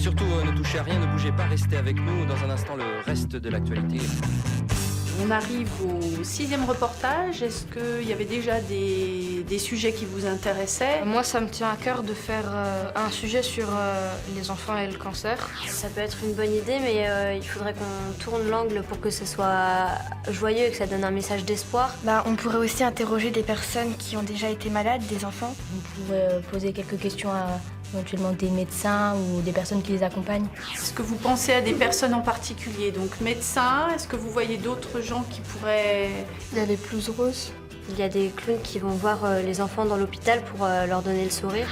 Surtout, ne touchez à rien, ne bougez pas, restez avec nous. Dans un instant, le reste de l'actualité. On arrive au 6e reportage. Est-ce qu'il y avait déjà des sujets qui vous intéressaient? Moi, ça me tient à cœur de faire un sujet sur les enfants et le cancer. Ça peut être une bonne idée, mais il faudrait qu'on tourne l'angle pour que ce soit joyeux et que ça donne un message d'espoir. On pourrait aussi interroger des personnes qui ont déjà été malades, des enfants. On pourrait poser quelques questions à éventuellement des médecins ou des personnes qui les accompagnent. Est-ce que vous pensez à des personnes en particulier? Donc médecins, est-ce que vous voyez d'autres gens qui pourraient... Il y a les blouses roses. Il y a des clowns qui vont voir les enfants dans l'hôpital pour leur donner le sourire.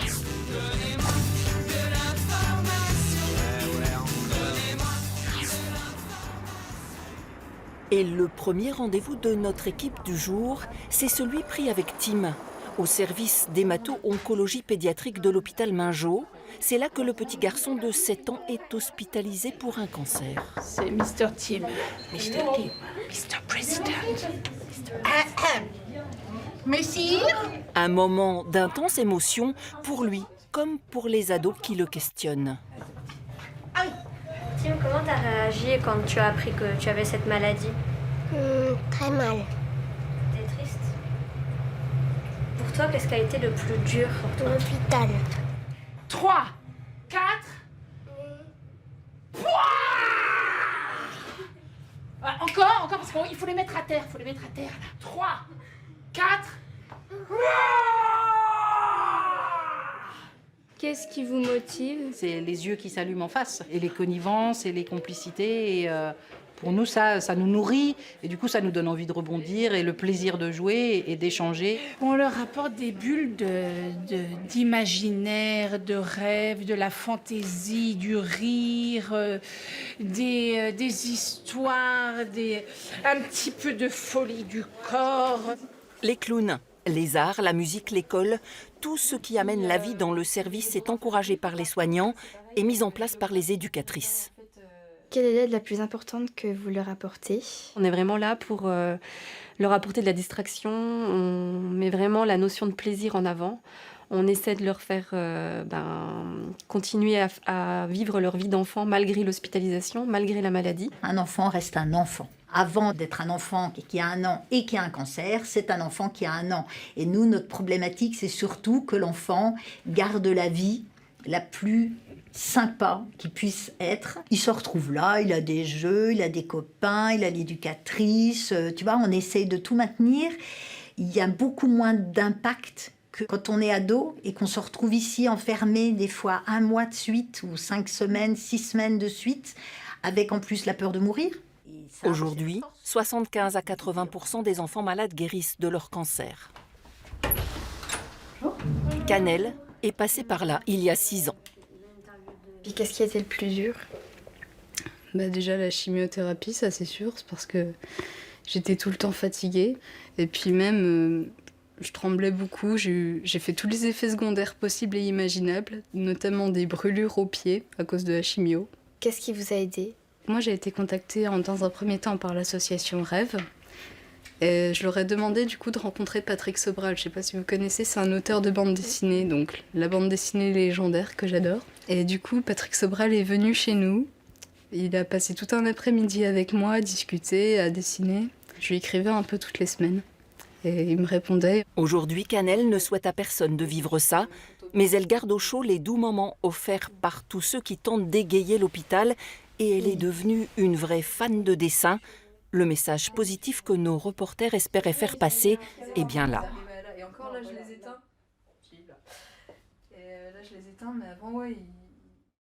Et le premier rendez-vous de notre équipe du jour, c'est celui pris avec Tim, au service d'hémato-oncologie pédiatrique de l'hôpital Mingeot. C'est là que le petit garçon de 7 ans est hospitalisé pour un cancer. C'est Mr. Tim. Mr. Tim, Mr. President. Messire? Un moment d'intense émotion pour lui, comme pour les ados qui le questionnent. Tim, comment t'as réagi quand tu as appris que tu avais cette maladie? Très mal. T'es triste? Pour toi, qu'est-ce qui a été le plus dur pour toi? L'hôpital. 3, 4... Encore, parce qu'il faut les mettre à terre, là. 3, 4... Qu'est-ce qui vous motive? C'est les yeux qui s'allument en face, et les connivences, et les complicités. Et, pour nous, ça nous nourrit, et du coup, ça nous donne envie de rebondir, et le plaisir de jouer et d'échanger. On leur apporte des bulles d'imaginaire, de rêve, de la fantaisie, du rire, des histoires, un petit peu de folie du corps. Les clowns, les arts, la musique, l'école, tout ce qui amène la vie dans le service est encouragé par les soignants et mis en place par les éducatrices. Quelle est l'aide la plus importante que vous leur apportez? On est vraiment là pour leur apporter de la distraction. On met vraiment la notion de plaisir en avant. On essaie de leur faire continuer à vivre leur vie d'enfant malgré l'hospitalisation, malgré la maladie. Un enfant reste un enfant. Avant d'être un enfant qui a 1 an et qui a un cancer, c'est un enfant qui a 1 an. Et nous, notre problématique, c'est surtout que l'enfant garde la vie la plus sympa qu'il puisse être. Il se retrouve là, il a des jeux, il a des copains, il a l'éducatrice. Tu vois, on essaye de tout maintenir. Il y a beaucoup moins d'impact que quand on est ado et qu'on se retrouve ici enfermé des fois 1 mois de suite ou 5 semaines, 6 semaines de suite, avec en plus la peur de mourir. Aujourd'hui, 75 à 80% des enfants malades guérissent de leur cancer. Canel est passé par là il y a 6 ans. Puis qu'est-ce qui a été le plus dur? Déjà la chimiothérapie, ça c'est sûr, c'est parce que j'étais tout le temps fatiguée. Et puis même, je tremblais beaucoup, j'ai fait tous les effets secondaires possibles et imaginables, notamment des brûlures aux pieds à cause de la chimio. Qu'est-ce qui vous a aidé? Moi j'ai été contactée dans un premier temps par l'association Rêve. Et je leur ai demandé du coup de rencontrer Patrick Sobral. Je sais pas si vous connaissez, c'est un auteur de bande dessinée, donc la bande dessinée légendaire que j'adore. Et du coup, Patrick Sobral est venu chez nous. Il a passé tout un après-midi avec moi à discuter, à dessiner. Je lui écrivais un peu toutes les semaines. Et il me répondait. Aujourd'hui, Canel ne souhaite à personne de vivre ça, mais elle garde au chaud les doux moments offerts par tous ceux qui tentent d'égayer l'hôpital et elle est devenue une vraie fan de dessin. Le message positif que nos reporters espéraient faire passer est bien là. Et encore là, je les éteins. Et là, je les éteins, mais avant, ouais,